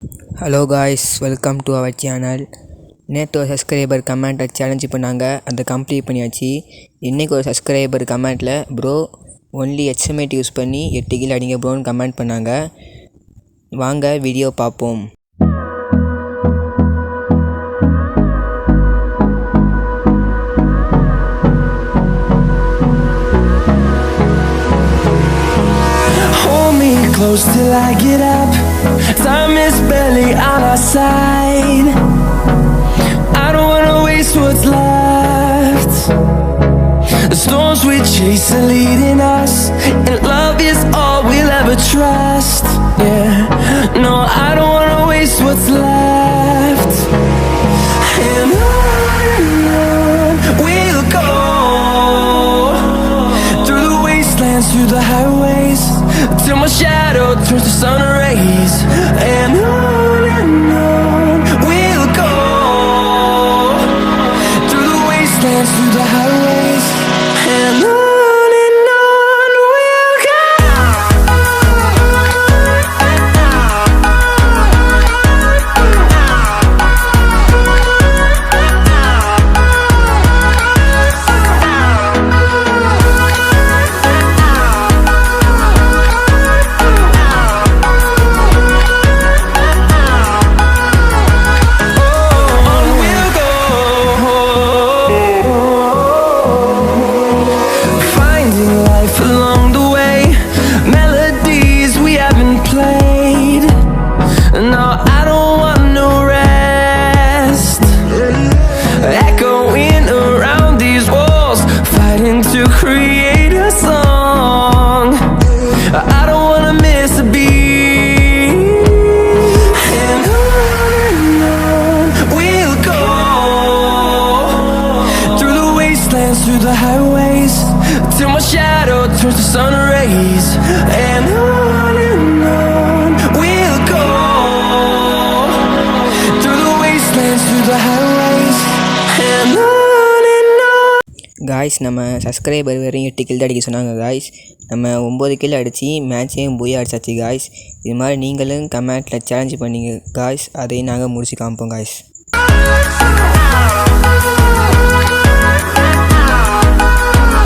Hello guys, welcome to our channel. நேற்று ஒரு subscriber கமெண்ட்டை சேலஞ்சு பண்ணாங்க, அதை கம்ப்ளீட் பண்ணியாச்சு. இன்றைக்கி ஒரு சப்ஸ்கிரைபர் கமெண்ட்டில் ப்ரோ ஒன்லி ஹெச்எம்ஐடி யூஸ் பண்ணி 8 கில் அடிங்க ப்ரோன்னு கமெண்ட் பண்ணாங்க. வாங்க வீடியோ பார்ப்போம். Close till I get up. Time is barely on our side. I don't wanna waste what's left. The storms we chase are leading us, and love is all we'll ever trust. Yeah, no, I don't wanna waste what's left. And on we'll go, through the wastelands, through the highways, till my shadow turns to sun rays. And on we'll go, through the wastelands, through the highways. And on we'll go. Through the highways, till my shadow turns to sun rays. And on we'll go, through the wastelands, through the highways. And on. Guys, நம்ம subscriber வெறும் 8 kill தான் அடிக்க சொன்னாங்க guys. நம்ம 9 kill அடித்து மேட்சையும் போய் அடிச்சாச்சு guys. இது மாதிரி நீங்களும் கமெண்ட்டில் சேலஞ்சு பண்ணிங்க காய்ஸ், அதையும் நாங்கள் முடிச்சு காமிப்போம் காய்ஸ்.